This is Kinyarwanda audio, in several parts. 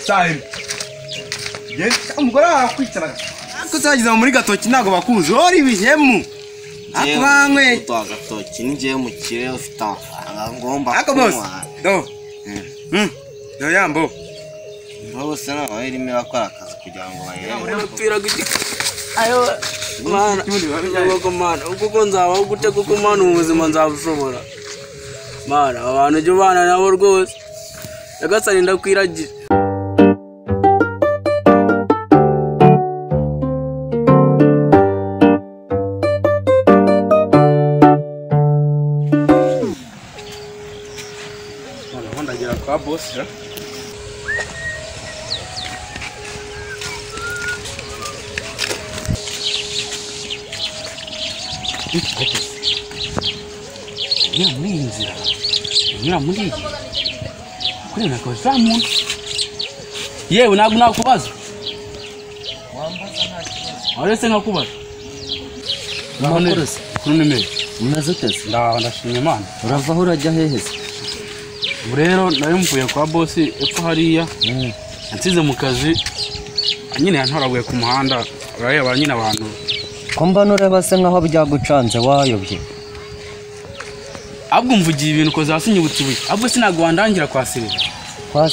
cyane ye umugore akwicara kuzagiza muri gatoki nago bakuzi ori ibihemu akwankwe gatoki ngiye mu kirere ufite ngomba akabose do yambo bose nawe irimo akora akazi kugira ngo bayere tupira giti ayo mana nyabako mana uko nzaba gute kuko mana ubuzima nzabushobora mana abantu cyo bana nabo rwose yagasani ndakwiragira mana ndagira kwa boss ya muri inzira nyura muri iyi kuri nako zamuntu yewe ntabwo nakubaza arese nkakubaza Makorese kuri nimero umaze tese ndashimye Imana urava aho urajya heheze rero nari mvuye kwa boss epfo hariya nsize mu kazi nyine yantoraguye ku muhanda urareba nyine abantu ko mbana ureba se nkaho byagucanze wayobye abwo mvugiye ibintu ko zasinyibutse ubuye abwo sinago wandangira kwa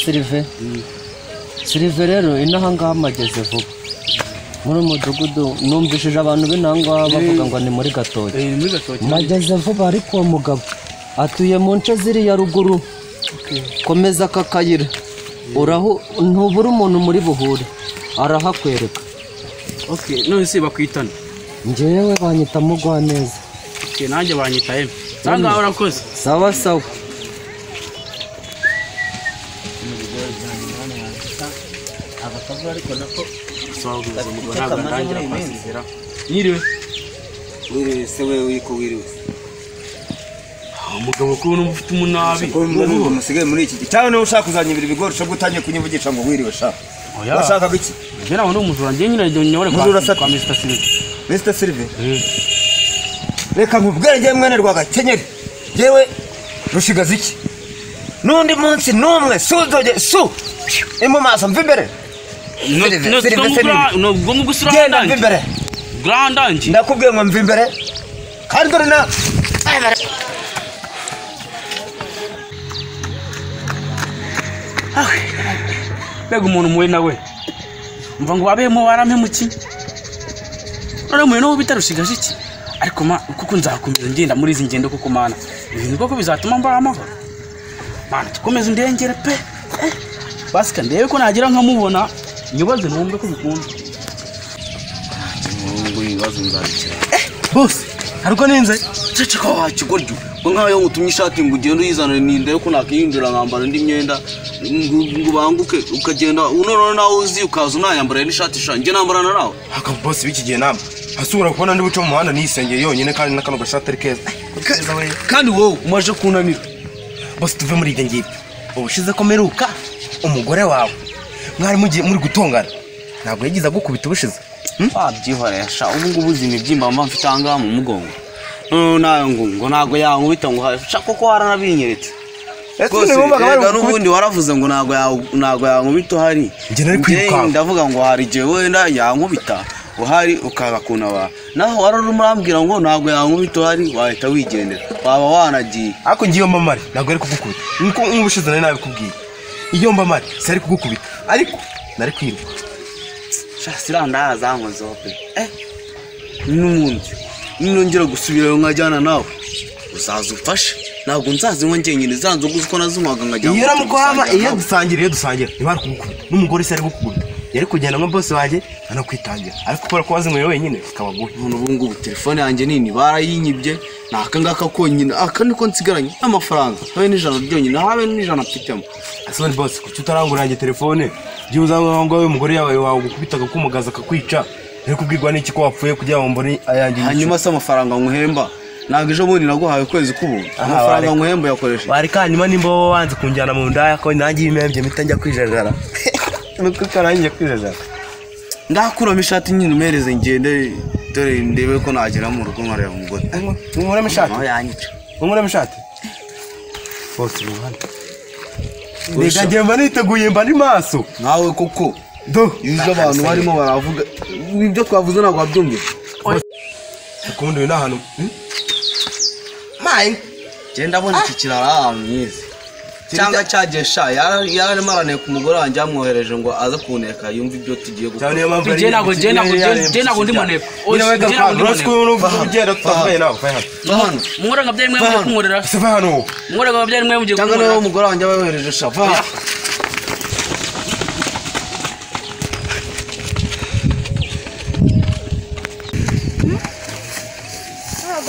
Sirive Sirive rero inaha ngaha mageze vuba muri umudugudu numvishije abantu b'inanga bavuga ngo ni muri gatoki mageze vuba ariko uwo mugabo atuye mu nce ziriya ruguru komeza akakayira uraho ntubura umuntu muri buhure arahakwereka none se bakwitana njyewe banyita mugwa neza nanjye banyita Eme nanga urakoze sawa sawa abakavura ariko nako sawaguze mu ntabwo ndangira kwasizira nyiriwe se we wiko wiriwe umugabo ko ufite umunabi ngo musigaye muri iki cyane niba ushaka kuzanyibira ibigori cyo gutangiye kunyivugisha ngo wiriwe shaka washaka iki njye nawe n'umujura njye nyine nyore kwa Mr. Sirive Mr. Sirive reka nkubwire njye mwene rwagakenyeri yewe rushigaza iki nundi munsi numwe suzoge su imo maso mvimbere no gomu gusura genda mvimbere grandanje ndakubwiye ngo mvimbere kandi dore na bega umuntu muwe nawe mva ngo babemo barampemuki none muwe no bitarushigaje iki ariko kuko nzakomeza ngenda muri izi ngendo kuko mana ibintu koko bizatuma mba amahoro mana tukomeze ndengere pe basika ndebe ko nagira nkamubona nyubaze numve ko bikunda ngo ibibazo nzabikira bose ariko ninze cece ko wakigoryo ngo nkayo ngutumye ishati ngo ugende uyizanire ninde ko nakiyinjira nkambara indi myenda ngo banguke ukagenda unone nawe uzi ukaza unayambara n'ishati shange nambarana nawe haka bose biki gihe namba asubira kubona ndi buco mu muhanda nisengeye yonyine kandi nakano gashati ari keza kandi wowe umaje kunanira bose tuve muri ibyo ngibyo ubushize ko meruka umugore wawe mwari mugiye muri gutongana ntabwo yagize gukubita ubushize wabyihorera ubu ngubu uzi imibyimba mba mfite ahangaha mu mugongo nayo ngo ntabwo yankubita ngo hasha koko waranabinyeretse n'ubundi waravuze ngo ntabwo yankubita uhari ndavuga ngo hari igihe wenda yankubita uhari ukagakuna wa naho wararumurambwira ngo ntabwo yankubita uhari wahita wigendera waba wanagiye ariko ngiyo mbamare ntabwo ari kugukubita nk'ubushize nari nabikubwiye iyo mbamare sari kugukubita ariko nari kwiruka sira ndazankozeho pe n'umunsi nongera gusubirayo nkajyana nawe uzaza umfashe ntabwo nzazinywa njyenyine zanzo guzi ko nazinywaga nkajyana iyo uramukwama iyo dusangira ntibari kugukubita n'umugore se ari gukubita yari kugenda nka boss wanjye anakwitangira ariko ukora ko wazinyweye wenyine kabaguhe ubu ngubu telefone yanjye nini barayinyibye naka ngaka konyine aka niko nsigaranye amafaranga habe n'ijana ryonyine habe n'ijana mfitemo asone boss kuki utaranguranye telefone gihe uzanga ngo umugore yawe wagukubitaga kumugaza akakwica ariko kubwirwa n'iki ko wapfuye kugira ngo mbone ayanjye hanyuma se amafaranga nguhemba ntabwo ejo bundi naguhaye kwezi k'ubuntu amafaranga nguhemba yakoresheje bari kanyuma nimba wowe wanze kunjyana mu ndaya ko nanjye ibimembye mpita njya kwijajara nutwe karangiye kwijajara ndakuramo ishati nyine umereze ngende dore ndebe ko nagera mu rugo nkareba umugore nkuramo ishati aho yanyica nkuramo ishati bose muhanda Ndega ngiye mba niteguye mba ni maso. Nawe koko. Do. Ibyo abantu barimo baravuga. Ibyo twavuze ntabwo wabyumvise. Kundi we nahantu. Mai. Genda abona iki kirara ahantu myiza. Cyangwa cyagesha yaramarane ku mugore wanjye amwohereje ngo aze kuneka yumva ibyo tugiye gukora. Je ntabwo ndi maneko. Mungora ngabye mwe mu kumurera. Siva hano. Mungora ngabye mwe mu giye Cyangwa nawe umugore wanjye abayohereje shava.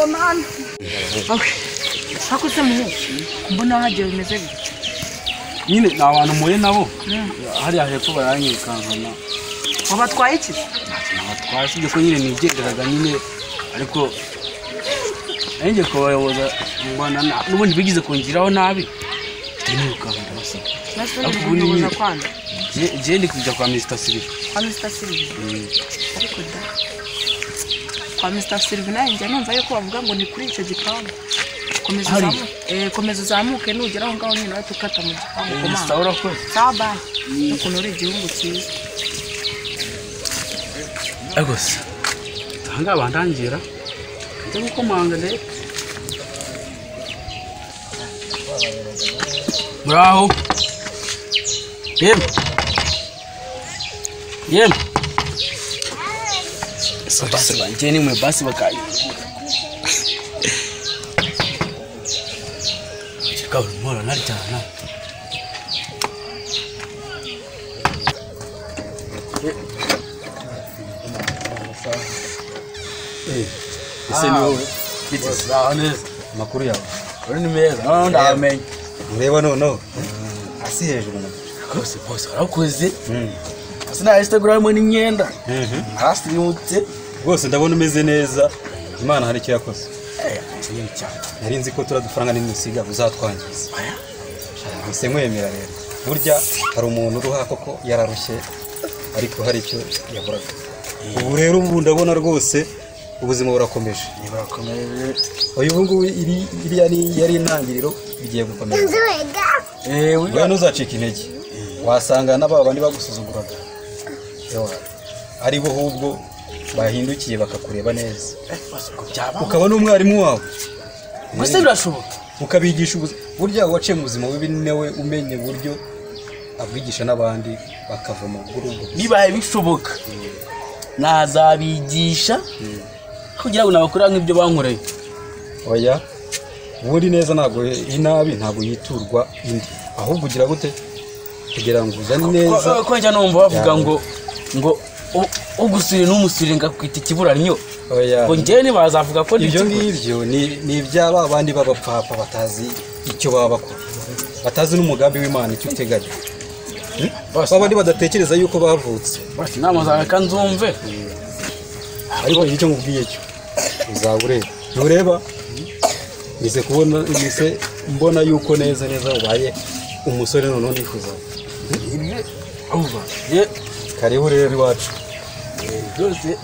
Man. Okay. Hakuse mu. Mbona haje bimeze bite? Nyine ni abantu muye nabo. Hari hepfo baranyirukankana. Wabatwaye iki? Nabatwaye sibyo ko nyine nigenderaga nyine ariko nanjye ko bayoboza mbona n'ubundi bigize kongiraho nabi. Nirukankana basa. Nasubiye kuyoboza kwanda. Je ndi kujya kwa Mr. Silver. Kwa Mr. Silver. Ariko da. Kwa Mr. Silver naye njye numva yuko bavuga ngo ni kuri icyo gipangu. Komeza uzamuke nugera aho ngaho nyine ahita ukata mu gipangu komanda. Sawa ko. Sawa ba. Ukuntu uri igihungu cyiza. Agose. Tanga bandangira. Nje gukomanga le. Bravo. Yem. Basi banjeni mwe basi bakayi. Chika mora narijana. Ese ni wowe. Bitse sanes makuru yawe. Uri ni meza. Ndamenye. Ureba no. Asi hejuru na. Kose bose arakuze. Asina Instagram ni nyenda. Hasi yutse. Rwose ndabona umeze neza. Imana hari icyo yakoze. Kinyi cyane. Nari nzi ko turadufaranga n'imisiga uzatwangiza. Ese mwemera rero. Burya hari umuntu uruha koko yararushye ariko hari icyo yaburaga. Ubu rero ubu ndabona rwose ubuzima burakomeje. Burakomeje. Uyu ngubu iriya ni yari intangiriro bigiye gukomeza. Wewe ntuzacika intege. Wasanga n'ababandi bagusuzuguraga. Ari bo hubwo bahindukiye bakakureba neza. Ukaba n'umwarimu wawe. Gusa birashoboka. Ukabigisha burya waciye mu buzima bibi newe umenye buryo abwigisha n'abandi bakavoma gurugo. Nibaye bishoboka. Nazabigisha kugira ngo nabakora nk'ibyo bankoreye. Oya. Ubundi neza ntago inabi ntago yiturwa indi. Ahubwo ugira gute? Kugira ngo uzane neza. Ko njya numva bavuga ngo ugusire n'umusire ngakwita ikiburanyo. Oya. Ngo njye bazavuga ko ibyo ngibyo ni ibyaba abandi babapapa batazi icyo baba bakora. Batazi n'umugambi w'Imana icyo uteganya. Abandi badatekereza yuko bavutse. Basi nama zawe kanzumve. Ariko icyo ngubwiye cyo uzabure. Ntureba nize kubona nize mbona yuko neza ubaye umusore none nifuza. Umva. Ye karibu rero iwacu. Byose